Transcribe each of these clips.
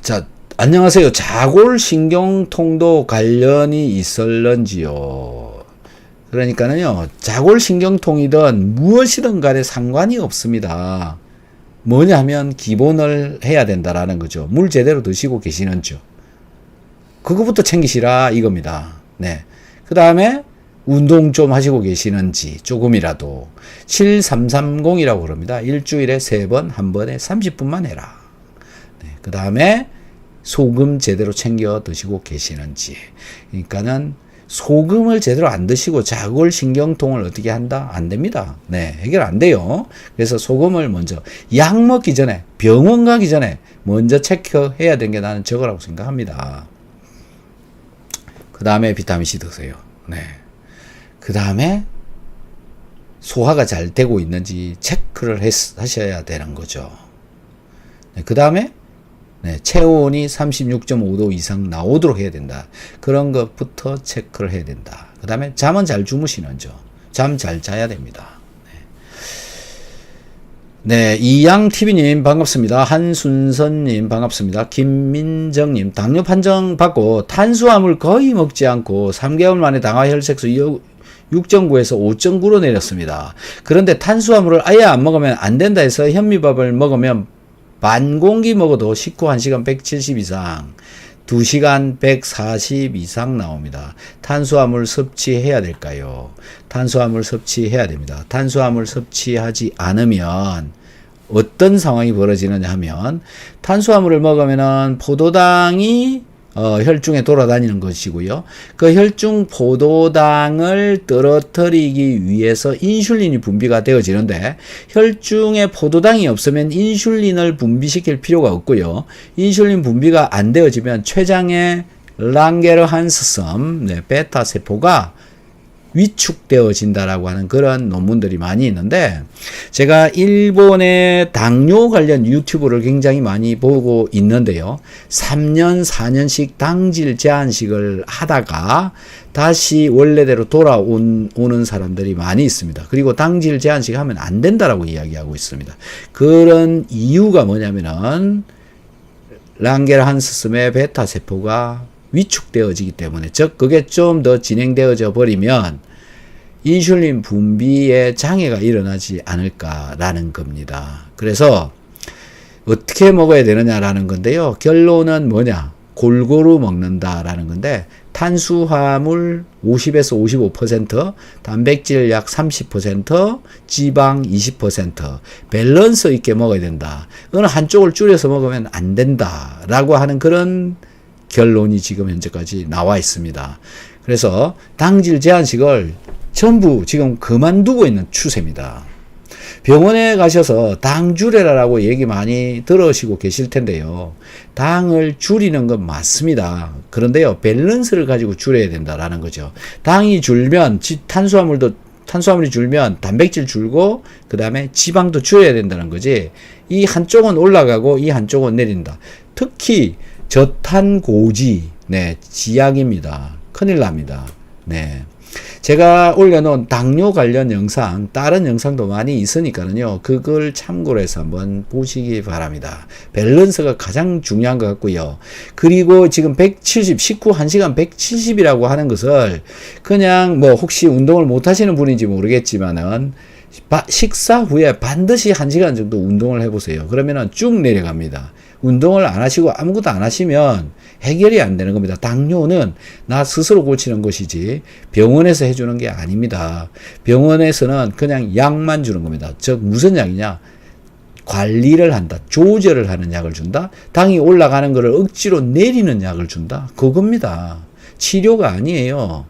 자, 안녕하세요. 자골신경통도 관련이 있을런지요? 그러니까는요, 자골신경통이든 무엇이든 간에 상관이 없습니다. 뭐냐 하면 기본을 해야 된다라는 거죠. 물 제대로 드시고 계시는지. 그거부터 챙기시라 이겁니다. 네. 그 다음에 운동 좀 하시고 계시는지 조금이라도 7330이라고 그럽니다. 일주일에 3번, 한 번에 30분만 해라. 네. 그 다음에 소금 제대로 챙겨 드시고 계시는지. 그러니까는 소금을 제대로 안 드시고 자골신경통을 어떻게 한다? 안 됩니다. 네, 해결 안 돼요. 그래서 소금을 먼저 약 먹기 전에, 병원 가기 전에 먼저 체크해야 되는 게 나는 저거라고 생각합니다. 그 다음에 비타민C 드세요. 네. 그 다음에 소화가 잘 되고 있는지 체크를 하셔야 되는 거죠. 네, 그 다음에 체온이 36.5도 이상 나오도록 해야 된다. 그런 것부터 체크를 해야 된다. 그 다음에 잠은 잘 주무시는죠. 잠 잘 자야 됩니다. 네, 이양TV님 반갑습니다. 한순선님 반갑습니다. 김민정님 당뇨 판정 받고 탄수화물 거의 먹지 않고 3개월 만에 당화혈색소 6.9에서 5.9로 내렸습니다. 그런데 탄수화물을 아예 안 먹으면 안 된다 해서 현미밥을 먹으면 반 공기 먹어도 식후 1시간 170 이상, 2시간 140 이상 나옵니다. 탄수화물 섭취해야 될까요? 탄수화물 섭취해야 됩니다. 탄수화물 섭취하지 않으면 어떤 상황이 벌어지느냐 하면 탄수화물을 먹으면은 포도당이 혈중에 돌아다니는 것이고요. 그 혈중 포도당을 떨어뜨리기 위해서 인슐린이 분비가 되어지는데 혈중에 포도당이 없으면 인슐린을 분비시킬 필요가 없고요. 인슐린 분비가 안 되어지면 췌장의 랑게르한스섬 베타 세포가 위축되어진다라고 하는 그런 논문들이 많이 있는데, 제가 일본의 당뇨 관련 유튜브를 굉장히 많이 보고 있는데요. 3년, 4년씩 당질 제한식을 하다가 다시 원래대로 돌아오는 사람들이 많이 있습니다. 그리고 당질 제한식 하면 안 된다라고 이야기하고 있습니다. 그런 이유가 뭐냐면은 랑게르한스섬의 베타 세포가 위축되어지기 때문에, 즉 그게 좀 더 진행되어져 버리면 인슐린 분비에 장애가 일어나지 않을까라는 겁니다. 그래서 어떻게 먹어야 되느냐라는 건데요. 결론은 뭐냐? 골고루 먹는다라는 건데, 탄수화물 50에서 55%, 단백질 약 30%, 지방 20%, 밸런스 있게 먹어야 된다. 어느 한쪽을 줄여서 먹으면 안 된다라고 하는 그런 결론이 지금 현재까지 나와 있습니다. 그래서 당질 제한식을 전부 지금 그만두고 있는 추세입니다. 병원에 가셔서 당 줄여라라고 얘기 많이 들으시고 계실 텐데요. 당을 줄이는 건 맞습니다. 그런데요, 밸런스를 가지고 줄여야 된다라는 거죠. 당이 줄면 탄수화물이 줄면 단백질 줄고 그 다음에 지방도 줄여야 된다는 거지. 이 한쪽은 올라가고 이 한쪽은 내린다. 특히 저탄고지, 지약입니다. 큰일 납니다. 제가 올려놓은 당뇨 관련 영상, 다른 영상도 많이 있으니까요. 그걸 참고로 해서 한번 보시기 바랍니다. 밸런스가 가장 중요한 것 같고요. 그리고 지금 170, 식후 1시간 170이라고 하는 것을 그냥 혹시 운동을 못 하시는 분인지 모르겠지만은 식사 후에 반드시 1시간 정도 운동을 해보세요. 그러면은 쭉 내려갑니다. 운동을 안 하시고 아무것도 안 하시면 해결이 안 되는 겁니다. 당뇨는 나 스스로 고치는 것이지 병원에서 해주는 게 아닙니다. 병원에서는 그냥 약만 주는 겁니다. 즉 무슨 약이냐? 관리를 한다. 조절을 하는 약을 준다. 당이 올라가는 것을 억지로 내리는 약을 준다. 그겁니다. 치료가 아니에요.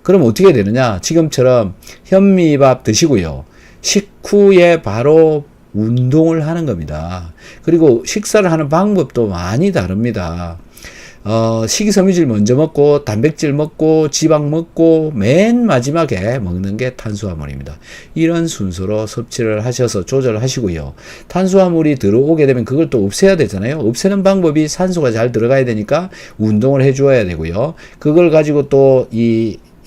그럼 어떻게 되느냐? 지금처럼 현미밥 드시고요. 식후에 바로 운동을 하는 겁니다. 그리고 식사를 하는 방법도 많이 다릅니다. 식이섬유질 먼저 먹고 단백질 먹고 지방 먹고 맨 마지막에 먹는 게 탄수화물입니다. 이런 순서로 섭취를 하셔서 조절하시고요. 탄수화물이 들어오게 되면 그걸 또 없애야 되잖아요. 없애는 방법이 산소가 잘 들어가야 되니까 운동을 해주어야 되고요. 그걸 가지고 또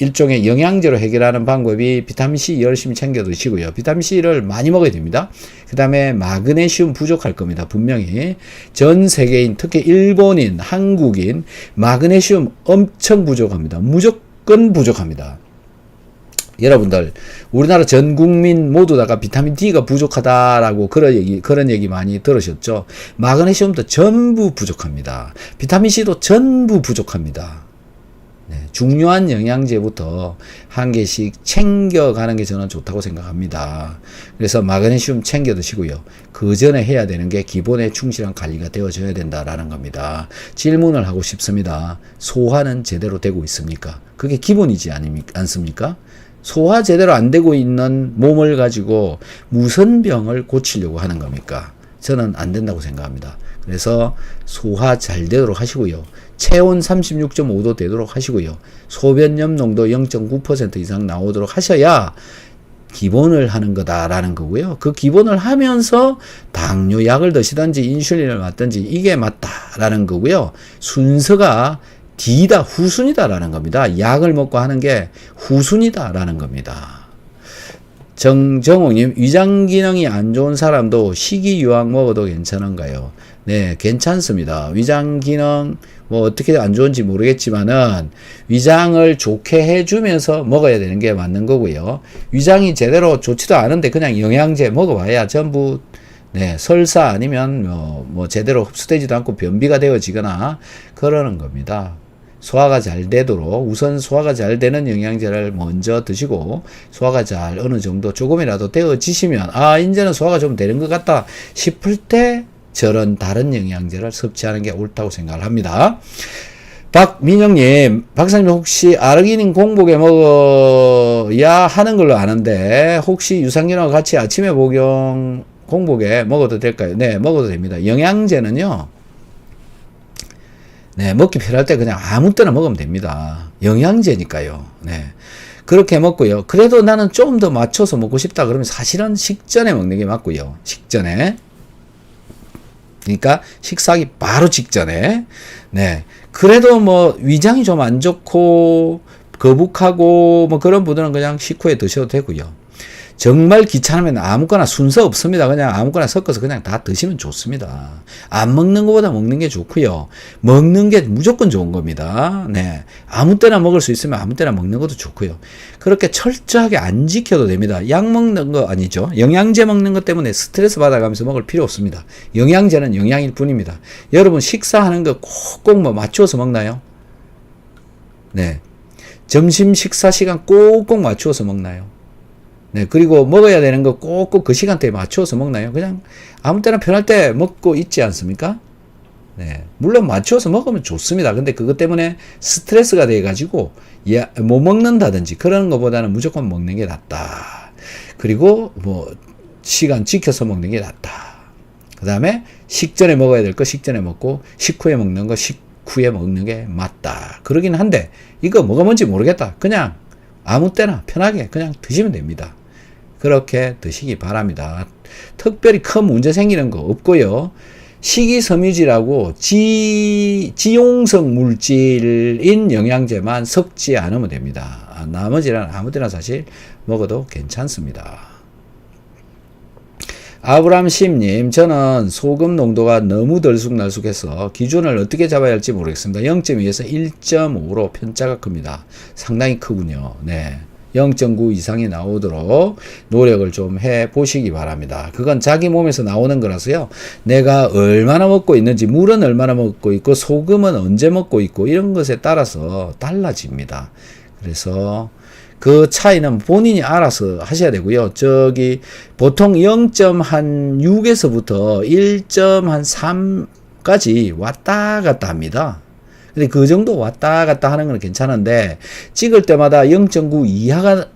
일종의 영양제로 해결하는 방법이 비타민C 열심히 챙겨 드시고요. 비타민C를 많이 먹어야 됩니다. 그 다음에 마그네슘 부족할 겁니다. 분명히 전 세계인, 특히 일본인, 한국인 마그네슘 엄청 부족합니다. 무조건 부족합니다. 여러분들, 우리나라 전 국민 모두 다가 비타민 D가 부족하다라고 그런 얘기 많이 들으셨죠? 마그네슘도 전부 부족합니다. 비타민 C도 전부 부족합니다. 네, 중요한 영양제부터 한 개씩 챙겨가는 게 저는 좋다고 생각합니다. 그래서 마그네슘 챙겨 드시고요. 그 전에 해야 되는 게 기본에 충실한 관리가 되어져야 된다라는 겁니다. 질문을 하고 싶습니다. 소화는 제대로 되고 있습니까? 그게 기본이지 않습니까? 소화 제대로 안 되고 있는 몸을 가지고 무슨 병을 고치려고 하는 겁니까? 저는 안 된다고 생각합니다. 그래서 소화 잘 되도록 하시고요. 체온 36.5도 되도록 하시고요. 소변염 농도 0.9% 이상 나오도록 하셔야 기본을 하는 거다라는 거고요. 그 기본을 하면서 당뇨 약을 드시든지 인슐린을 맞든지 이게 맞다라는 거고요. 순서가 D다, 후순이다라는 겁니다. 약을 먹고 하는 게 후순이다라는 겁니다. 정정옥님, 위장 기능이 안 좋은 사람도 식이유황 먹어도 괜찮은가요? 네, 괜찮습니다. 위장 기능, 어떻게 안 좋은지 모르겠지만은, 위장을 좋게 해주면서 먹어야 되는 게 맞는 거고요. 위장이 제대로 좋지도 않은데 그냥 영양제 먹어봐야 전부 네, 설사 아니면 제대로 흡수되지도 않고 변비가 되어지거나 그러는 겁니다. 소화가 잘 되도록 우선 소화가 잘 되는 영양제를 먼저 드시고 소화가 잘 어느 정도 조금이라도 되어지시면 이제는 소화가 좀 되는 것 같다 싶을 때 저런 다른 영양제를 섭취하는 게 옳다고 생각을 합니다. 박민영님, 박사님 혹시 아르기닌 공복에 먹어야 하는 걸로 아는데 혹시 유산균하고 같이 아침에 복용 공복에 먹어도 될까요? 네, 먹어도 됩니다. 영양제는요, 네, 먹기 편할 때 그냥 아무 때나 먹으면 됩니다. 영양제니까요. 네. 그렇게 먹고요. 그래도 나는 좀 더 맞춰서 먹고 싶다 그러면 사실은 식전에 먹는 게 맞고요. 식전에. 그러니까 식사하기 바로 직전에. 네. 그래도 위장이 좀 안 좋고 거북하고 그런 분들은 그냥 식후에 드셔도 되고요. 정말 귀찮으면 아무거나 순서 없습니다. 그냥 아무거나 섞어서 그냥 다 드시면 좋습니다. 안 먹는 것보다 먹는 게 좋고요. 먹는 게 무조건 좋은 겁니다. 네. 아무 때나 먹을 수 있으면 아무 때나 먹는 것도 좋고요. 그렇게 철저하게 안 지켜도 됩니다. 약 먹는 거 아니죠. 영양제 먹는 것 때문에 스트레스 받아가면서 먹을 필요 없습니다. 영양제는 영양일 뿐입니다. 여러분 식사하는 거 꼭꼭 맞추어서 먹나요? 네. 점심 식사 시간 꼭꼭 맞추어서 먹나요? 네, 그리고 먹어야 되는 거 꼭꼭 그 시간대에 맞추어서 먹나요? 그냥 아무 때나 편할 때 먹고 있지 않습니까? 네, 물론 맞추어서 먹으면 좋습니다. 근데 그것 때문에 스트레스가 돼가지고 못 먹는다든지 그런 것보다는 무조건 먹는 게 낫다. 그리고 시간 지켜서 먹는 게 낫다. 그 다음에 식전에 먹어야 될 거 식전에 먹고 식후에 먹는 거 식후에 먹는 게 맞다. 그러긴 한데 이거 뭐가 뭔지 모르겠다. 그냥 아무 때나 편하게 그냥 드시면 됩니다. 그렇게 드시기 바랍니다. 특별히 큰 문제 생기는 거 없고요. 식이섬유질하고 지용성 물질인 영양제만 섞지 않으면 됩니다. 나머지는 아무 때나 사실 먹어도 괜찮습니다. 아브람 심님, 저는 소금 농도가 너무 들쑥날쑥해서 기준을 어떻게 잡아야 할지 모르겠습니다. 0.2에서 1.5로 편차가 큽니다. 상당히 크군요. 네. 0.9 이상이 나오도록 노력을 좀 해 보시기 바랍니다. 그건 자기 몸에서 나오는 거라서요. 내가 얼마나 먹고 있는지, 물은 얼마나 먹고 있고, 소금은 언제 먹고 있고, 이런 것에 따라서 달라집니다. 그래서 그 차이는 본인이 알아서 하셔야 되고요. 보통 0.6에서부터 1.3까지 왔다 갔다 합니다. 근데 그 정도 왔다 갔다 하는 건 괜찮은데, 찍을 때마다 0.9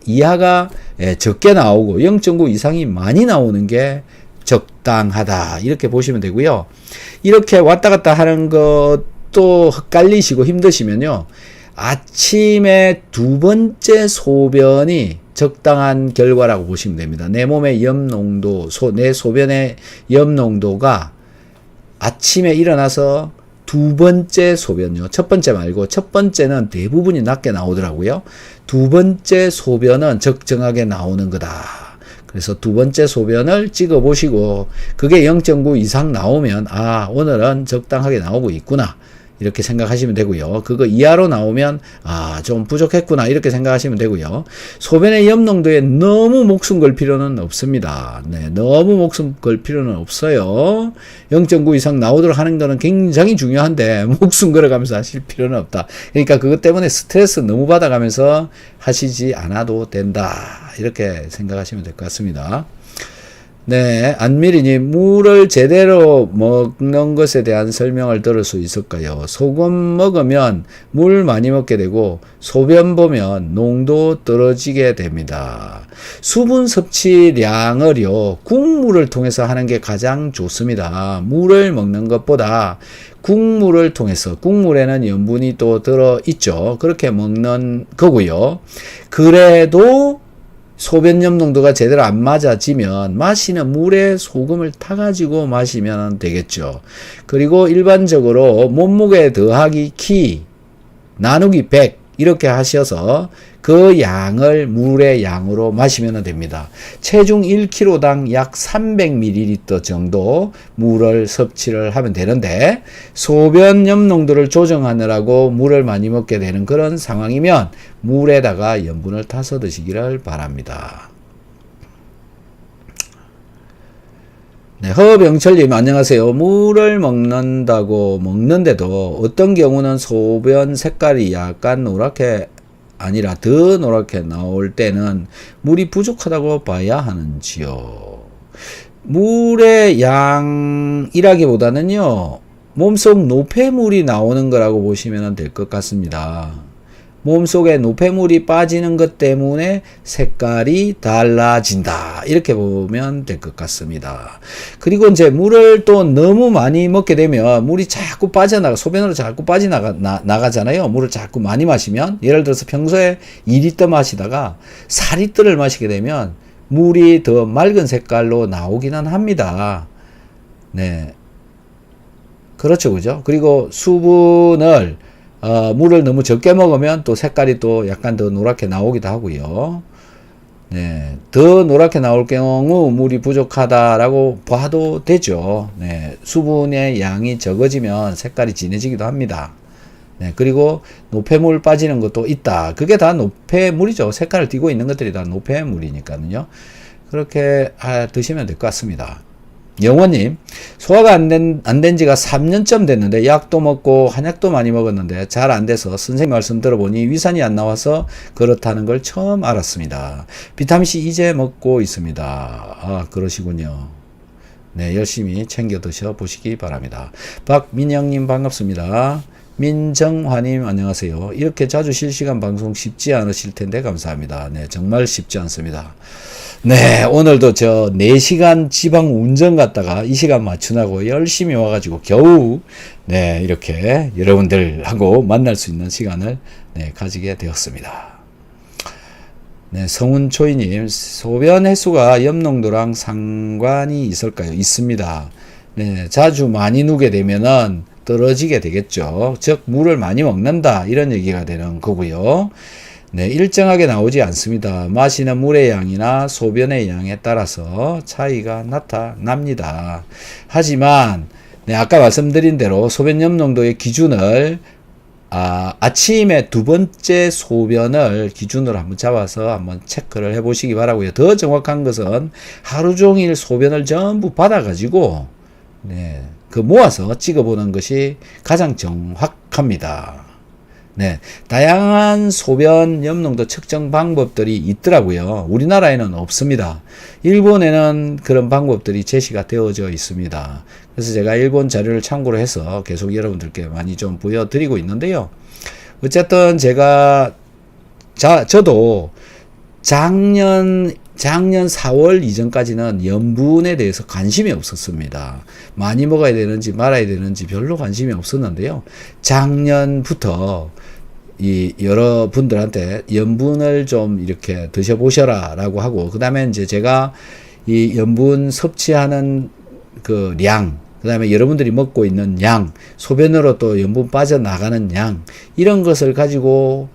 이하가 적게 나오고 0.9 이상이 많이 나오는 게 적당하다. 이렇게 보시면 되고요. 이렇게 왔다 갔다 하는 것도 헷갈리시고 힘드시면요. 아침에 두 번째 소변이 적당한 결과라고 보시면 됩니다. 내 몸의 내 소변의 염 농도가 아침에 일어나서 두 번째 소변요. 첫 번째 말고 첫 번째는 대부분이 낮게 나오더라고요. 두 번째 소변은 적정하게 나오는 거다. 그래서 두 번째 소변을 찍어 보시고 그게 0.9 이상 나오면 아, 오늘은 적당하게 나오고 있구나. 이렇게 생각하시면 되고요. 그거 이하로 나오면 아, 좀 부족했구나 이렇게 생각하시면 되고요. 소변의 염농도에 너무 목숨 걸 필요는 없습니다. 네, 너무 목숨 걸 필요는 없어요. 0.9 이상 나오도록 하는 거는 굉장히 중요한데 목숨 걸어가면서 하실 필요는 없다. 그러니까 그것 때문에 스트레스 너무 받아가면서 하시지 않아도 된다. 이렇게 생각하시면 될 것 같습니다. 네, 안미리님, 물을 제대로 먹는 것에 대한 설명을 들을 수 있을까요? 소금 먹으면 물 많이 먹게 되고, 소변 보면 농도 떨어지게 됩니다. 수분 섭취량을요, 국물을 통해서 하는 게 가장 좋습니다. 물을 먹는 것보다 국물을 통해서, 국물에는 염분이 또 들어있죠. 그렇게 먹는 거고요. 그래도 소변 염농도가 제대로 안 맞아지면 마시는 물에 소금을 타가지고 마시면 되겠죠. 그리고 일반적으로 몸무게 더하기 키 나누기 100 이렇게 하셔서 그 양을 물의 양으로 마시면 됩니다. 체중 1kg당 약 300ml 정도 물을 섭취를 하면 되는데 소변 염농도를 조정하느라고 물을 많이 먹게 되는 그런 상황이면 물에다가 염분을 타서 드시기를 바랍니다. 네, 허병철님 안녕하세요. 물을 먹는데도 어떤 경우는 소변 색깔이 약간 노랗게 아니라 더 노랗게 나올 때는 물이 부족하다고 봐야 하는지요? 물의 양이라기보다는요, 몸속 노폐물이 나오는 거라고 보시면 될 것 같습니다. 몸속에 노폐물이 빠지는 것 때문에 색깔이 달라진다. 이렇게 보면 될 것 같습니다. 그리고 이제 물을 또 너무 많이 먹게 되면 물이 자꾸 빠져나가, 소변으로 자꾸 빠져나가잖아요. 물을 자꾸 많이 마시면, 예를 들어서 평소에 2리터 마시다가 4리터를 마시게 되면 물이 더 맑은 색깔로 나오기는 합니다. 네. 그렇죠. 그죠? 그리고 수분을 물을 너무 적게 먹으면 또 색깔이 또 약간 더 노랗게 나오기도 하고요. 네, 더 노랗게 나올 경우 물이 부족하다라고 봐도 되죠. 네, 수분의 양이 적어지면 색깔이 진해지기도 합니다. 네, 그리고 노폐물 빠지는 것도 있다. 그게 다 노폐물이죠. 색깔을 띠고 있는 것들이 다 노폐물이니까요. 그렇게 드시면 될 것 같습니다. 영원님, 소화가 안 된 지가 3년쯤 됐는데 약도 먹고 한약도 많이 먹었는데 잘 안 돼서 선생님 말씀 들어보니 위산이 안 나와서 그렇다는 걸 처음 알았습니다. 비타민C 이제 먹고 있습니다. 아, 그러시군요. 네, 열심히 챙겨 드셔 보시기 바랍니다. 박민영님 반갑습니다. 민정화님 안녕하세요. 이렇게 자주 실시간 방송 쉽지 않으실 텐데 감사합니다. 네, 정말 쉽지 않습니다. 네, 오늘도 저 4시간 지방 운전 갔다가 이 시간 맞추라고 열심히 와가지고 겨우 네, 이렇게 여러분들하고 만날 수 있는 시간을 네, 가지게 되었습니다. 네, 성운초이님, 소변 횟수가 염농도랑 상관이 있을까요? 있습니다. 네, 자주 많이 누게 되면은 떨어지게 되겠죠. 즉, 물을 많이 먹는다. 이런 얘기가 되는 거고요. 네, 일정하게 나오지 않습니다. 마시는 물의 양이나 소변의 양에 따라서 차이가 나타납니다. 하지만, 네, 아까 말씀드린 대로 소변 염농도의 기준을, 아침에 두 번째 소변을 기준으로 한번 잡아서 한번 체크를 해 보시기 바라고요. 더 정확한 것은 하루 종일 소변을 전부 받아가지고, 네, 그 모아서 찍어보는 것이 가장 정확합니다. 네, 다양한 소변 염농도 측정 방법들이 있더라고요. 우리나라에는 없습니다. 일본에는 그런 방법들이 제시가 되어져 있습니다. 그래서 제가 일본 자료를 참고로 해서 계속 여러분들께 많이 좀 보여드리고 있는데요. 어쨌든 제가 저도 작년 4월 이전까지는 염분에 대해서 관심이 없었습니다. 많이 먹어야 되는지 말아야 되는지 별로 관심이 없었는데요. 작년부터 이 여러분들한테 염분을 좀 이렇게 드셔보셔라 라고 하고, 그 다음에 이제 제가 이 염분 섭취하는 그 량, 그 다음에 여러분들이 먹고 있는 양, 소변으로 또 염분 빠져나가는 양, 이런 것을 가지고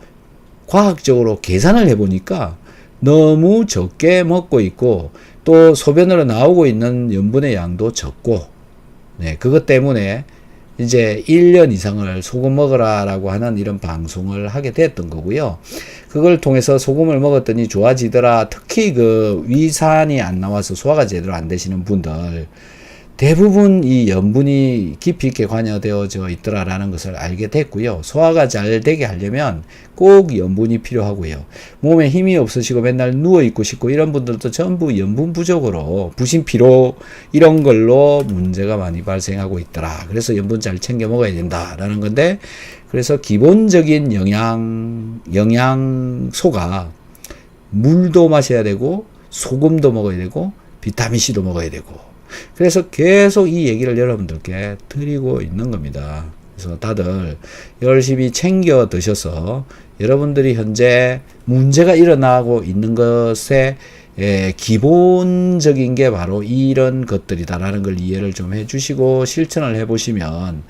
과학적으로 계산을 해보니까 너무 적게 먹고 있고, 또 소변으로 나오고 있는 염분의 양도 적고, 네, 그것 때문에 이제 1년 이상을 소금 먹으라라고 하는 이런 방송을 하게 됐던 거고요. 그걸 통해서 소금을 먹었더니 좋아지더라. 특히 그 위산이 안 나와서 소화가 제대로 안 되시는 분들, 대부분 이 염분이 깊이 있게 관여되어져 있더라라는 것을 알게 됐고요. 소화가 잘 되게 하려면 꼭 염분이 필요하고요. 몸에 힘이 없으시고 맨날 누워있고 싶고 이런 분들도 전부 염분 부족으로 부신 피로 이런 걸로 문제가 많이 발생하고 있더라. 그래서 염분 잘 챙겨 먹어야 된다라는 건데, 그래서 기본적인 영양소가 물도 마셔야 되고 소금도 먹어야 되고 비타민C도 먹어야 되고, 그래서 계속 이 얘기를 여러분들께 드리고 있는 겁니다. 그래서 다들 열심히 챙겨 드셔서 여러분들이 현재 문제가 일어나고 있는 것에 기본적인 게 바로 이런 것들이다라는 걸 이해를 좀 해주시고 실천을 해보시면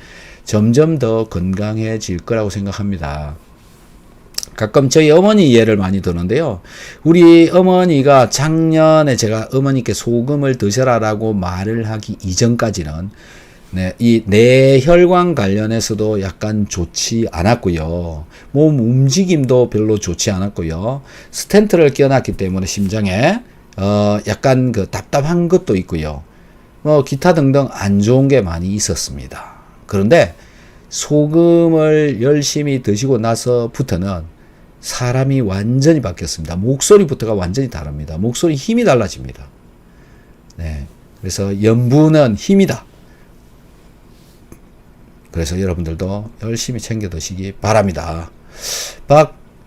점점 더 건강해질 거라고 생각합니다. 가끔 저희 어머니 예를 많이 드는데요. 우리 어머니가 작년에 제가 어머니께 소금을 드셔라라고 말을 하기 이전까지는 이 뇌혈관 관련해서도 약간 좋지 않았고요. 몸 움직임도 별로 좋지 않았고요. 스텐트를 끼워놨기 때문에 심장에 약간 그 답답한 것도 있고요. 기타 등등 안 좋은 게 많이 있었습니다. 그런데 소금을 열심히 드시고 나서부터는 사람이 완전히 바뀌었습니다. 목소리부터가 완전히 다릅니다. 목소리 힘이 달라집니다. 네. 그래서 염분은 힘이다. 그래서 여러분들도 열심히 챙겨 드시기 바랍니다.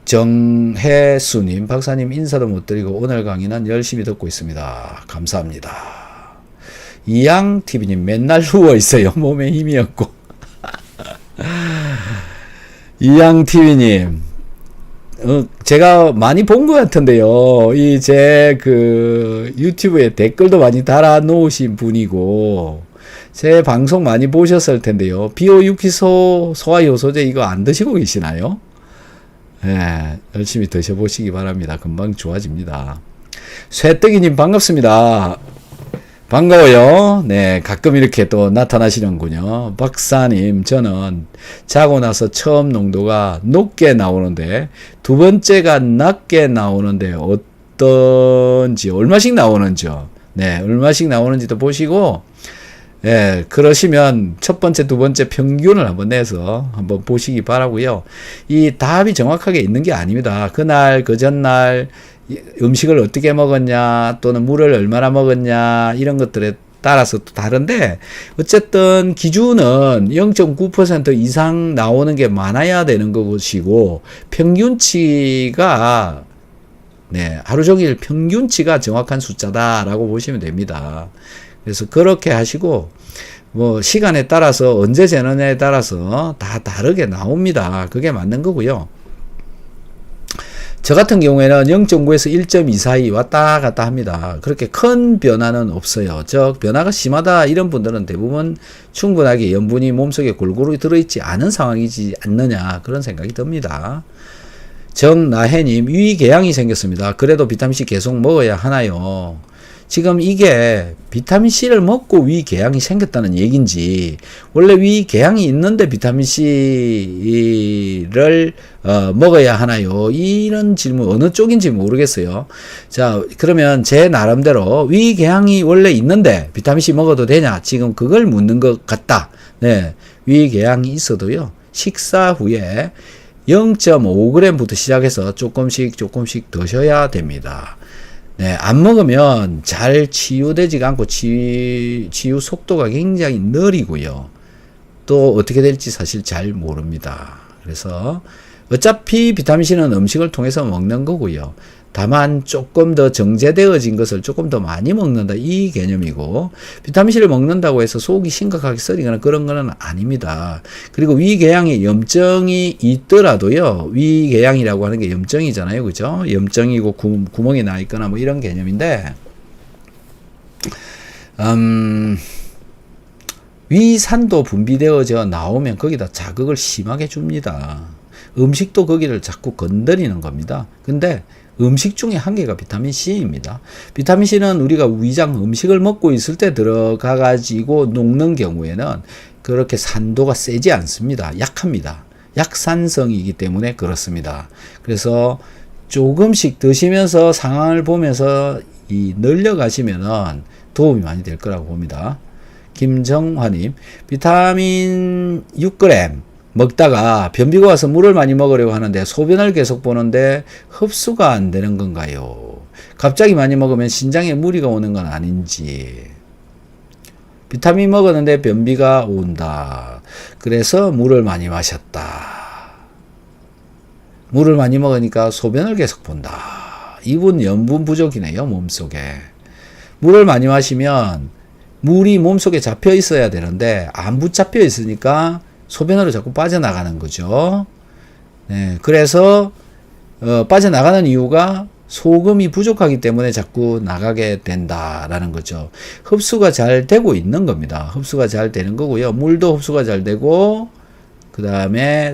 박정혜수님, 박사님 인사도 못 드리고 오늘 강의는 열심히 듣고 있습니다. 감사합니다. 이양TV님, 맨날 누워 있어요. 몸에 힘이 없고. 이양TV님, 제가 많이 본 것 같은데요. 제 유튜브에 댓글도 많이 달아 놓으신 분이고, 제 방송 많이 보셨을 텐데요. 비오유키소 소화효소제 이거 안 드시고 계시나요? 네, 열심히 드셔보시기 바랍니다. 금방 좋아집니다. 쇠떡이님 반갑습니다. 반가워요. 네, 가끔 이렇게 또 나타나시는군요. 박사님, 저는 자고 나서 처음 농도가 높게 나오는데 두 번째가 낮게 나오는데 어떤지, 얼마씩 나오는지요. 네, 얼마씩 나오는지도 보시고, 예, 그러시면 첫 번째, 두 번째 평균을 한번 내서 한번 보시기 바라고요. 이 답이 정확하게 있는 게 아닙니다. 그날, 그 전날 음식을 어떻게 먹었냐, 또는 물을 얼마나 먹었냐, 이런 것들에 따라서 또 다른데, 어쨌든 기준은 0.9% 이상 나오는 게 많아야 되는 것이고, 평균치가, 네, 하루 종일 평균치가 정확한 숫자다라고 보시면 됩니다. 그래서 그렇게 하시고, 시간에 따라서 언제 재느냐에 따라서 다 다르게 나옵니다. 그게 맞는 거고요. 저 같은 경우에는 0.9에서 1.2 사이 왔다 갔다 합니다. 그렇게 큰 변화는 없어요. 변화가 심하다 이런 분들은 대부분 충분하게 염분이 몸속에 골고루 들어있지 않은 상황이지 않느냐, 그런 생각이 듭니다. 정나혜님, 위궤양이 생겼습니다. 그래도 비타민C 계속 먹어야 하나요? 지금 이게 비타민C를 먹고 위궤양이 생겼다는 얘기인지, 원래 위궤양이 있는데 비타민C를 먹어야 하나요? 이런 질문 어느 쪽인지 모르겠어요. 자, 그러면 제 나름대로 위궤양이 원래 있는데 비타민C 먹어도 되냐? 지금 그걸 묻는 것 같다. 네, 위궤양이 있어도요, 식사 후에 0.5g부터 시작해서 조금씩 드셔야 됩니다. 네, 안 먹으면 잘 치유되지가 않고 치유 속도가 굉장히 느리고요. 또 어떻게 될지 사실 잘 모릅니다. 그래서 어차피 비타민C는 음식을 통해서 먹는 거고요. 다만 조금 더 정제되어진 것을 조금 더 많이 먹는다, 이 개념이고, 비타민C를 먹는다고 해서 속이 심각하게 썩이거나 그런 거는 아닙니다. 그리고 위궤양에 염증이 있더라도요, 위궤양이라고 하는 게 염증이잖아요. 그죠? 염증이고 구멍이 나 있거나 뭐 이런 개념인데, 위산도 분비되어져 나오면 거기다 자극을 심하게 줍니다. 음식도 거기를 자꾸 건드리는 겁니다. 근데 음식 중에 한 개가 비타민 C입니다. 비타민 C는 우리가 위장 음식을 먹고 있을 때 들어가 가지고 녹는 경우에는 그렇게 산도가 세지 않습니다. 약합니다. 약산성이기 때문에 그렇습니다. 그래서 조금씩 드시면서 상황을 보면서 늘려가시면은 도움이 많이 될 거라고 봅니다. 김정화님, 비타민 6g 먹다가 변비가 와서 물을 많이 먹으려고 하는데 소변을 계속 보는데 흡수가 안 되는 건가요? 갑자기 많이 먹으면 신장에 무리가 오는 건 아닌지. 비타민 먹었는데 변비가 온다. 그래서 물을 많이 마셨다. 물을 많이 먹으니까 소변을 계속 본다. 이분 염분 부족이네요, 몸속에. 물을 많이 마시면 물이 몸속에 잡혀 있어야 되는데 안 붙잡혀 있으니까 소변으로 자꾸 빠져나가는 거죠. 네, 그래서 빠져나가는 이유가 소금이 부족하기 때문에 자꾸 나가게 된다라는 거죠. 흡수가 잘 되고 있는 겁니다. 흡수가 잘 되는 거고요. 물도 흡수가 잘 되고 그 다음에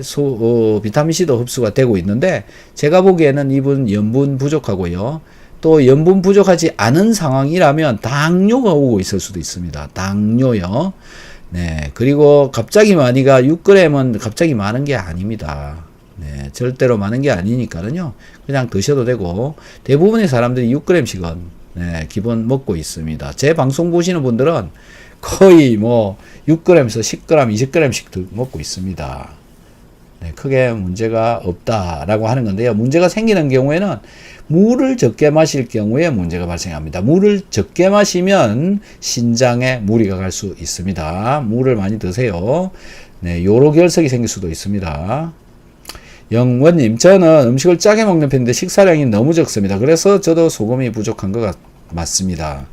비타민C도 흡수가 되고 있는데 제가 보기에는 이분 염분 부족하고요. 또 염분 부족하지 않은 상황이라면 당뇨가 오고 있을 수도 있습니다. 당뇨요. 네. 그리고 갑자기 많이가 6g은 갑자기 많은 게 아닙니다. 네. 절대로 많은 게 아니니까는요. 그냥 드셔도 되고 대부분의 사람들이 6g씩은 네, 기본 먹고 있습니다. 제 방송 보시는 분들은 거의 뭐 6g에서 10g, 20g씩 먹고 있습니다. 네, 크게 문제가 없다라고 하는 건데요. 문제가 생기는 경우에는 물을 적게 마실 경우에 문제가 발생합니다. 물을 적게 마시면 신장에 무리가 갈 수 있습니다. 물을 많이 드세요. 네, 요로 결석이 생길 수도 있습니다. 영원님, 저는 음식을 짜게 먹는 편인데 식사량이 너무 적습니다. 그래서 저도 소금이 부족한 것 맞습니다.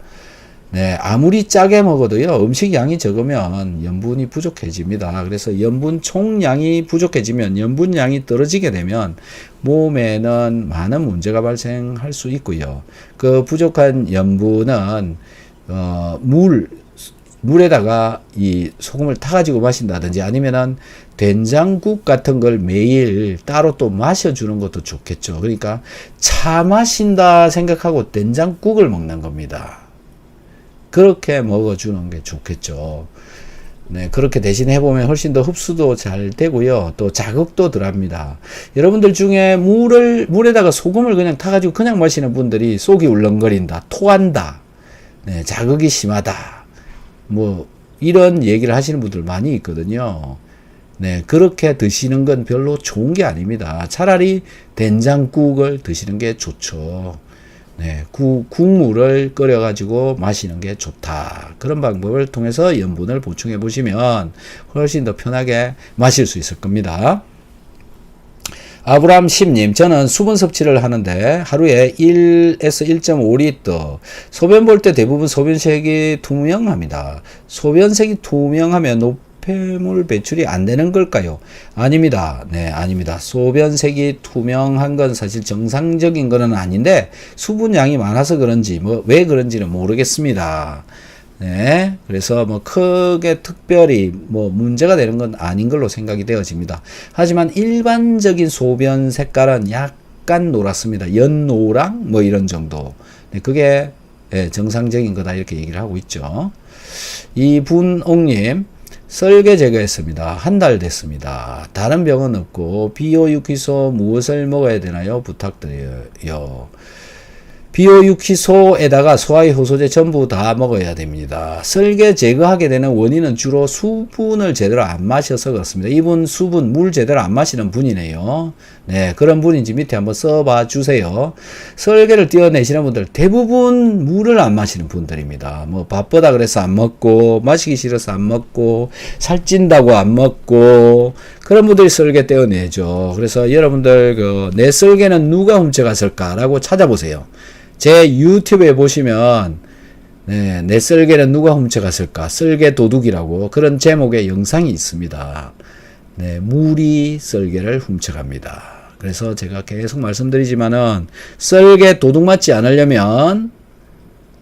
네, 아무리 짜게 먹어도요, 음식 양이 적으면 염분이 부족해집니다. 그래서 염분 총량이 부족해지면 염분 양이 떨어지게 되면 몸에는 많은 문제가 발생할 수 있고요. 그 부족한 염분은, 물에다가 이 소금을 타가지고 마신다든지 아니면은 된장국 같은 걸 매일 따로 또 마셔주는 것도 좋겠죠. 그러니까 차 마신다 생각하고 된장국을 먹는 겁니다. 그렇게 먹어주는 게 좋겠죠. 네, 그렇게 대신 해보면 훨씬 더 흡수도 잘 되고요. 또 자극도 덜 합니다. 여러분들 중에 물에다가 소금을 그냥 타가지고 그냥 마시는 분들이 속이 울렁거린다, 토한다, 네, 자극이 심하다, 뭐, 이런 얘기를 하시는 분들 많이 있거든요. 네, 그렇게 드시는 건 별로 좋은 게 아닙니다. 차라리 된장국을 드시는 게 좋죠. 네, 국물을 끓여가지고 마시는 게 좋다. 그런 방법을 통해서 염분을 보충해 보시면 훨씬 더 편하게 마실 수 있을 겁니다. 아브람 심님, 저는 수분 섭취를 하는데 하루에 1에서 1.5리터. 소변 볼 때 대부분 소변색이 투명합니다. 소변색이 투명하면 노폐물 배출이 안 되는 걸까요? 아닙니다. 네, 아닙니다. 소변색이 투명한 건 사실 정상적인 거는 아닌데 수분량이 많아서 그런지 왜 그런지는 모르겠습니다. 네, 그래서 크게 특별히 문제가 되는 건 아닌 걸로 생각이 되어집니다. 하지만 일반적인 소변 색깔은 약간 노랗습니다. 연노랑 이런 정도. 네, 그게 정상적인 거다 이렇게 얘기를 하고 있죠. 이분옥님, 썰개 제거했습니다. 한 달 됐습니다. 다른 병은 없고 비오유키소 무엇을 먹어야 되나요? 부탁드려요. 비오유키소에다가 소화의 효소제 전부 다 먹어야 됩니다. 썰개 제거하게 되는 원인은 주로 수분을 제대로 안 마셔서 그렇습니다. 이분 물 제대로 안 마시는 분이네요. 네, 그런 분인지 밑에 한번 써봐 주세요. 썰개를 떼어내시는 분들 대부분 물을 안 마시는 분들입니다. 바쁘다 그래서 안 먹고, 마시기 싫어서 안 먹고, 살찐다고 안 먹고, 그런 분들이 썰개 떼어내죠. 그래서 여러분들 내 썰개는 누가 훔쳐갔을까라고 찾아보세요. 제 유튜브에 보시면 네, 내 썰개는 누가 훔쳐갔을까? 썰개 도둑이라고 그런 제목의 영상이 있습니다. 네, 물이 썰개를 훔쳐갑니다. 그래서 제가 계속 말씀드리지만은 썰개 도둑 맞지 않으려면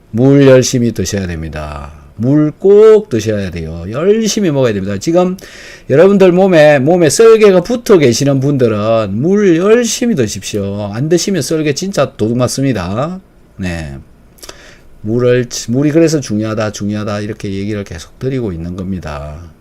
물 열심히 드셔야 됩니다. 물 꼭 드셔야 돼요. 열심히 먹어야 됩니다. 지금 여러분들 몸에 썰개가 붙어 계시는 분들은 물 열심히 드십시오. 안 드시면 썰개 진짜 도둑 맞습니다. 네. 물이 그래서 중요하다 이렇게 얘기를 계속 드리고 있는 겁니다.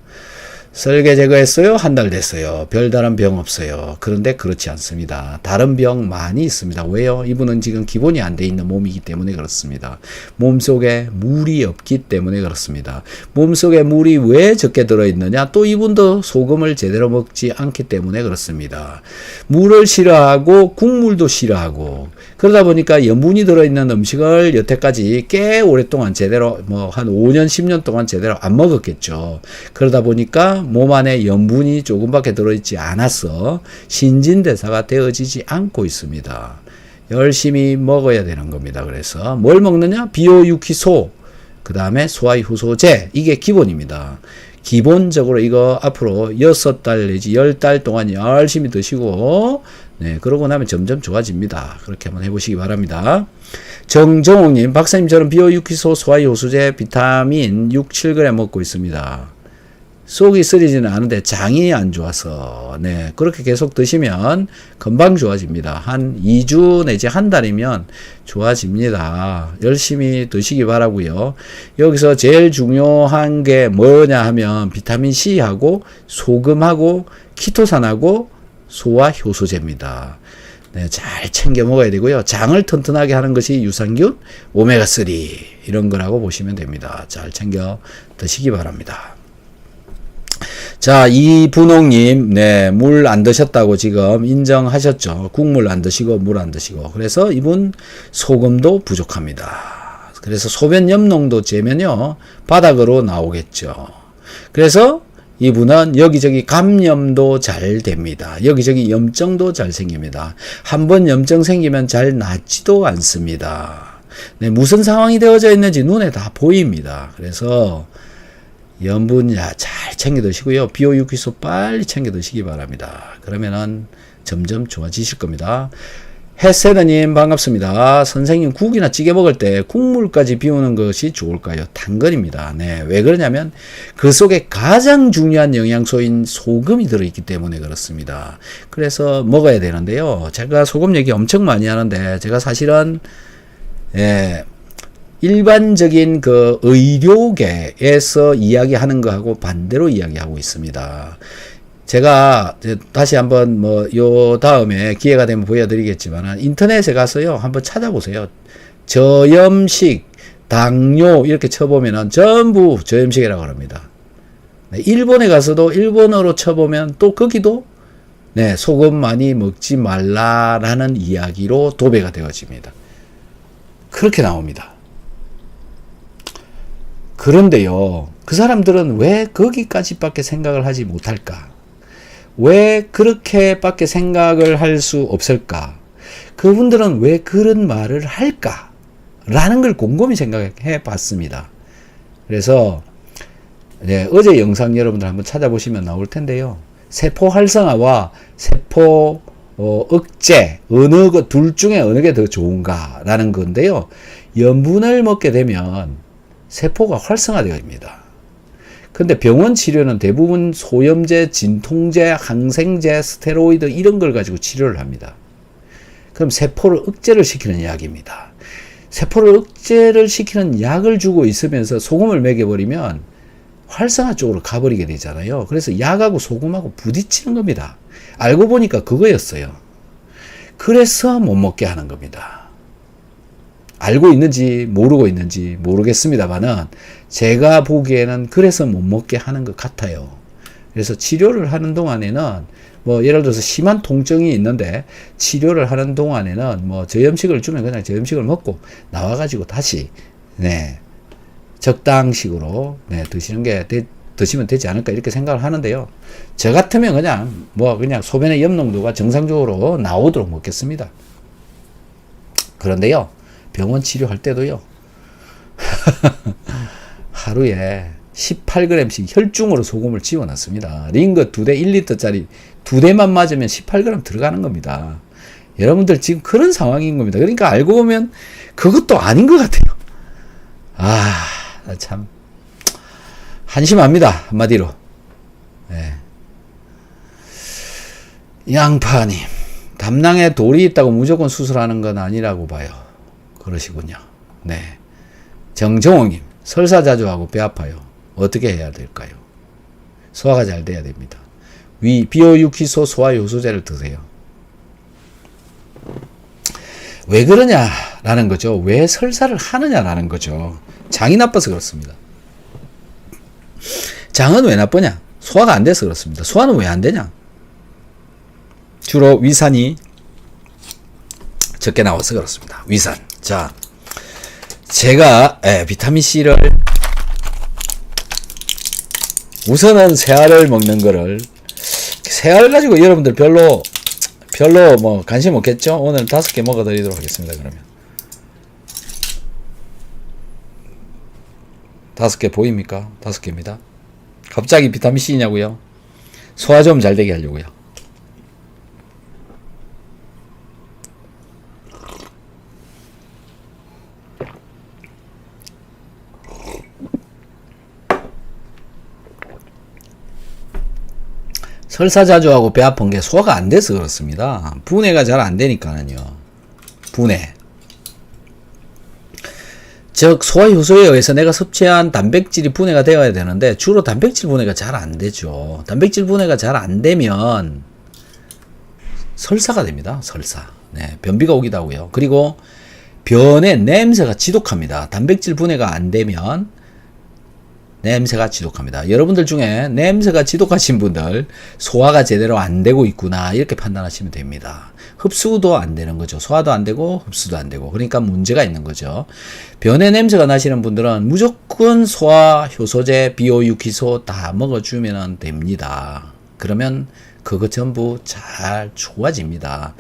썰개 제거했어요? 한 달 됐어요. 별다른 병 없어요. 그런데 그렇지 않습니다. 다른 병 많이 있습니다. 왜요? 이분은 지금 기본이 안 돼 있는 몸이기 때문에 그렇습니다. 몸속에 물이 없기 때문에 그렇습니다. 몸속에 물이 왜 적게 들어있느냐? 또 이분도 소금을 제대로 먹지 않기 때문에 그렇습니다. 물을 싫어하고 국물도 싫어하고 그러다 보니까 염분이 들어있는 음식을 여태까지 꽤 오랫동안 제대로 한 5년 10년 동안 제대로 안 먹었겠죠. 그러다 보니까 몸 안에 염분이 조금밖에 들어있지 않아서 신진대사가 되어지지 않고 있습니다. 열심히 먹어야 되는 겁니다. 그래서 뭘 먹느냐? 비오유키소, 그 다음에 소화효소제, 이게 기본입니다. 기본적으로 이거 앞으로 6달 내지 10달 동안 열심히 드시고 네, 그러고 나면 점점 좋아집니다. 그렇게 한번 해보시기 바랍니다. 정정옥님, 박사님 저는 비오유키소 소화효소제 비타민 6, 7g 먹고 있습니다. 속이 쓰리지는 않은데 장이 안 좋아서 네, 그렇게 계속 드시면 금방 좋아집니다. 한 2주 내지 한 달이면 좋아집니다. 열심히 드시기 바라고요. 여기서 제일 중요한 게 뭐냐 하면 비타민C하고 소금하고 키토산하고 소화효소제입니다. 네, 잘 챙겨 먹어야 되고요. 장을 튼튼하게 하는 것이 유산균, 오메가3 이런 거라고 보시면 됩니다. 잘 챙겨 드시기 바랍니다. 자, 이분홍님, 네, 물 안 드셨다고 지금 인정하셨죠. 국물 안 드시고, 물 안 드시고. 그래서 이분 소금도 부족합니다. 그래서 소변 염농도 재면요, 바닥으로 나오겠죠. 그래서 이분은 여기저기 감염도 잘 됩니다. 여기저기 염증도 잘 생깁니다. 한번 염증 생기면 잘 낫지도 않습니다. 네, 무슨 상황이 되어져 있는지 눈에 다 보입니다. 그래서 염분 잘 챙겨 드시고요. 비오유키소 빨리 챙겨 드시기 바랍니다. 그러면은 점점 좋아지실 겁니다. 햇세드님 반갑습니다. 선생님 국이나 찌개 먹을 때 국물까지 비우는 것이 좋을까요? 당근입니다. 네, 왜 그러냐면 그 속에 가장 중요한 영양소인 소금이 들어있기 때문에 그렇습니다. 그래서 먹어야 되는데요. 제가 소금 얘기 엄청 많이 하는데 제가 사실은 일반적인 그 의료계에서 이야기하는 거하고 반대로 이야기하고 있습니다. 제가 다시 한번 요 다음에 기회가 되면 보여드리겠지만 인터넷에 가서요 한번 찾아보세요. 저염식, 당뇨 이렇게 쳐보면은 전부 저염식이라고 합니다. 네, 일본에 가서도 일본어로 쳐보면 또 거기도 네, 소금 많이 먹지 말라라는 이야기로 도배가 되어집니다. 그렇게 나옵니다. 그런데요, 그 사람들은 왜 거기까지밖에 생각을 하지 못할까? 왜 그렇게밖에 생각을 할 수 없을까? 그분들은 왜 그런 말을 할까? 라는 걸 곰곰이 생각해 봤습니다. 그래서 네, 어제 영상 여러분들 한번 찾아보시면 나올 텐데요. 세포 활성화와 세포 억제, 둘 중에 어느 게 더 좋은가라는 건데요. 염분을 먹게 되면 세포가 활성화됩니다. 근데 병원 치료는 대부분 소염제, 진통제, 항생제, 스테로이드 이런 걸 가지고 치료를 합니다. 그럼 세포를 억제를 시키는 약입니다. 세포를 억제를 시키는 약을 주고 있으면서 소금을 먹여버리면 활성화 쪽으로 가버리게 되잖아요. 그래서 약하고 소금하고 부딪히는 겁니다. 알고 보니까 그거였어요. 그래서 못 먹게 하는 겁니다. 알고 있는지 모르고 있는지 모르겠습니다만은 제가 보기에는 그래서 못 먹게 하는 것 같아요. 그래서 치료를 하는 동안에는 예를 들어서 심한 통증이 있는데 치료를 하는 동안에는 저염식을 주면 그냥 저염식을 먹고 나와가지고 다시 적당식으로 드시면 되지 않을까 이렇게 생각을 하는데요. 저 같으면 그냥 소변의 염농도가 정상적으로 나오도록 먹겠습니다. 그런데요, 병원 치료할 때도요, 하루에 18g씩 혈중으로 소금을 지워놨습니다. 링거 2대 1리터짜리 2대만 맞으면 18g 들어가는 겁니다. 여러분들 지금 그런 상황인 겁니다. 그러니까 알고 보면 그것도 아닌 것 같아요. 참. 한심합니다. 한마디로. 네. 양파님, 담낭에 돌이 있다고 무조건 수술하는 건 아니라고 봐요. 그러시군요. 네. 정정호님, 설사 자주 하고 배 아파요. 어떻게 해야 될까요? 소화가 잘 돼야 됩니다. 비오유키소 소화효소제를 드세요. 왜 그러냐라는 거죠. 왜 설사를 하느냐라는 거죠. 장이 나빠서 그렇습니다. 장은 왜 나쁘냐? 소화가 안 돼서 그렇습니다. 소화는 왜 안 되냐? 주로 위산이 적게 나와서 그렇습니다. 위산. 자, 제가 비타민C를 우선은 새알을 먹는 거를, 새알 가지고 여러분들 별로 뭐 관심 없겠죠? 오늘 5개 먹어 드리도록 하겠습니다. 그러면 5개 보입니까? 5개입니다. 갑자기 비타민C냐고요? 소화 좀 잘 되게 하려고요. 설사 자주 하고 배 아픈 게 소화가 안 돼서 그렇습니다. 분해가 잘 안 되니까는요. 분해. 즉 소화효소에 의해서 내가 섭취한 단백질이 분해가 되어야 되는데 주로 단백질 분해가 잘 안 되죠. 단백질 분해가 잘 안 되면 설사가 됩니다. 설사. 네, 변비가 오기도 하고요. 그리고 변의 냄새가 지독합니다. 단백질 분해가 안 되면 냄새가 지독합니다. 여러분들 중에 냄새가 지독하신 분들 소화가 제대로 안 되고 있구나 이렇게 판단하시면 됩니다. 흡수도 안 되는 거죠. 소화도 안 되고 흡수도 안 되고 그러니까 문제가 있는 거죠. 변의 냄새가 나시는 분들은 무조건 소화 효소제 비오유키소 다 먹어주면 됩니다. 그러면 그거 전부 잘 좋아집니다.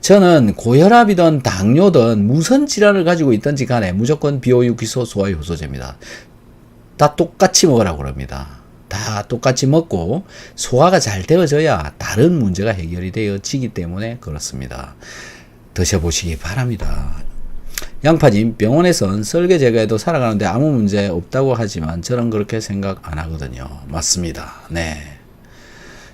저는 고혈압이든 당뇨든 무슨 질환을 가지고 있든지 간에 무조건 비오유키소 소화효소제입니다. 다 똑같이 먹으라고 그럽니다. 다 똑같이 먹고 소화가 잘 되어져야 다른 문제가 해결이 되어지기 때문에 그렇습니다. 드셔보시기 바랍니다. 양파님, 병원에선 썰개 제거해도 살아가는데 아무 문제 없다고 하지만 저는 그렇게 생각 안 하거든요. 맞습니다. 네.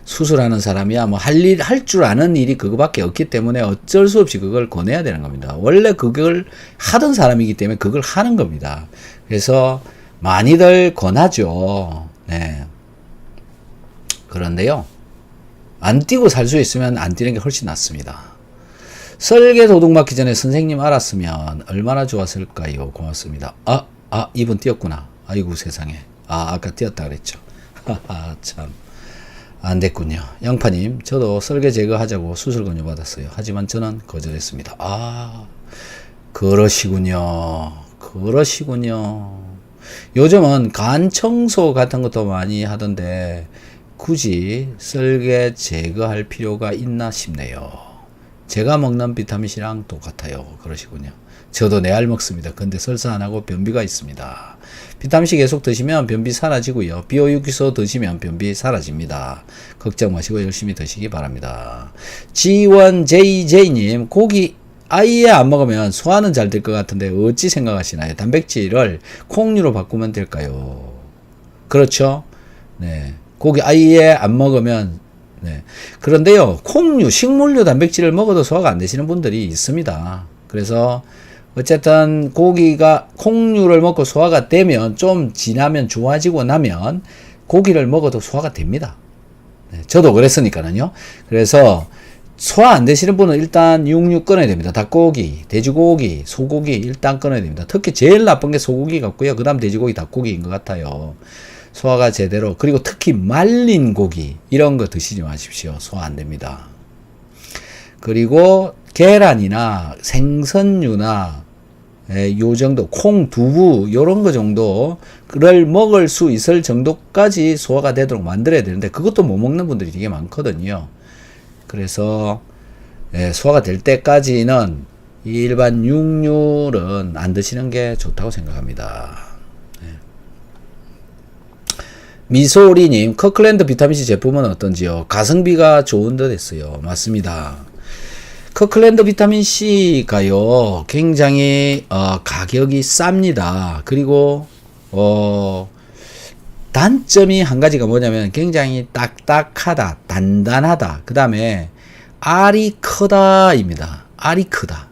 수술하는 사람이야 뭐 할 줄 아는 일이 그거밖에 없기 때문에 어쩔 수 없이 그걸 권해야 되는 겁니다. 원래 그걸 하던 사람이기 때문에 그걸 하는 겁니다. 그래서 많이들 권하죠. 네. 그런데요, 안 뛰고 살 수 있으면 안 뛰는 게 훨씬 낫습니다. 썰개 도둑 맞기 전에 선생님 알았으면 얼마나 좋았을까요? 고맙습니다. 이분 뛰었구나. 아이고 세상에. 아까 뛰었다 그랬죠. 하하, 참. 안 됐군요. 양파님, 저도 썰개 제거하자고 수술 권유 받았어요. 하지만 저는 거절했습니다. 그러시군요. 요즘은 간 청소 같은 것도 많이 하던데 굳이 썰개 제거할 필요가 있나 싶네요. 제가 먹는 비타민C랑 똑같아요. 그러시군요. 저도 내 알 먹습니다. 근데 설사 안 하고 변비가 있습니다. 비타민C 계속 드시면 변비 사라지고요. 비오유키소 드시면 변비 사라집니다. 걱정 마시고 열심히 드시기 바랍니다. G1JJ님, 고기 아예 안 먹으면 소화는 잘 될 것 같은데 어찌 생각하시나요? 단백질을 콩류로 바꾸면 될까요? 그렇죠? 네. 고기 아예 안 먹으면, 네. 그런데요, 콩류, 식물류 단백질을 먹어도 소화가 안 되시는 분들이 있습니다. 그래서 어쨌든 콩류를 먹고 소화가 되면 좀 지나면 좋아지고 나면 고기를 먹어도 소화가 됩니다. 네. 저도 그랬으니까는요. 그래서 소화 안 되시는 분은 일단 육류 끊어야 됩니다. 닭고기, 돼지고기, 소고기 일단 끊어야 됩니다. 특히 제일 나쁜 게 소고기 같고요. 그 다음 돼지고기, 닭고기인 것 같아요. 소화가 제대로. 그리고 특히 말린 고기 이런 거 드시지 마십시오. 소화 안 됩니다. 그리고 계란이나 생선류나 요 정도 콩, 두부 요런 거 정도를 먹을 수 있을 정도까지 소화가 되도록 만들어야 되는데 그것도 못 먹는 분들이 되게 많거든요. 그래서 소화가 될 때까지는 일반 육류는 안 드시는 게 좋다고 생각합니다. 미소리님, 커클랜드 비타민C 제품은 어떤지요? 가성비가 좋은 듯 했어요. 맞습니다. 커클랜드 비타민C가요 굉장히 가격이 쌉니다. 그리고 단점이 한 가지가 뭐냐면 굉장히 딱딱하다, 단단하다. 그 다음에 알이 크다입니다. 알이 크다.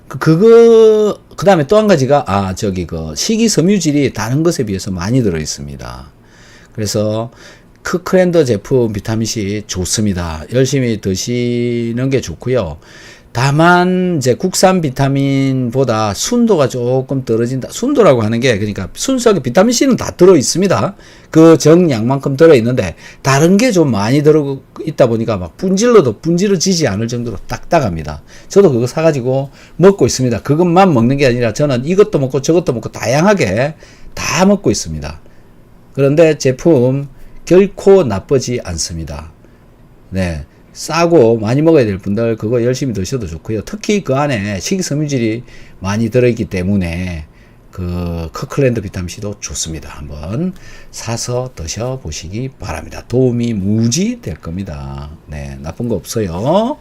그 다음에 또 한 가지가, 식이섬유질이 다른 것에 비해서 많이 들어 있습니다. 그래서 크크랜더 제품 비타민C 좋습니다. 열심히 드시는 게 좋고요. 다만 이제 국산 비타민보다 순도가 조금 떨어진다. 순도라고 하는 게 그러니까 순수하게 비타민C는 다 들어 있습니다. 그 정량만큼 들어 있는데 다른 게 좀 많이 들어 있다 보니까 막 분질러도 분질러지지 않을 정도로 딱딱합니다. 저도 그거 사가지고 먹고 있습니다. 그것만 먹는 게 아니라 저는 이것도 먹고 저것도 먹고 다양하게 다 먹고 있습니다. 그런데 제품 결코 나쁘지 않습니다. 네. 싸고 많이 먹어야 될 분들 그거 열심히 드셔도 좋고요. 특히 그 안에 식이섬유질이 많이 들어있기 때문에 그 커클랜드 비타민C도 좋습니다. 한번 사서 드셔보시기 바랍니다. 도움이 무지 될 겁니다. 네, 나쁜 거 없어요.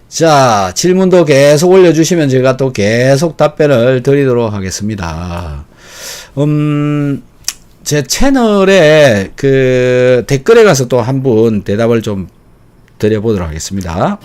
자, 질문도 계속 올려주시면 제가 또 계속 답변을 드리도록 하겠습니다. 제 채널에 그 댓글에 가서 또 한 분 대답을 좀 드려보도록 하겠습니다.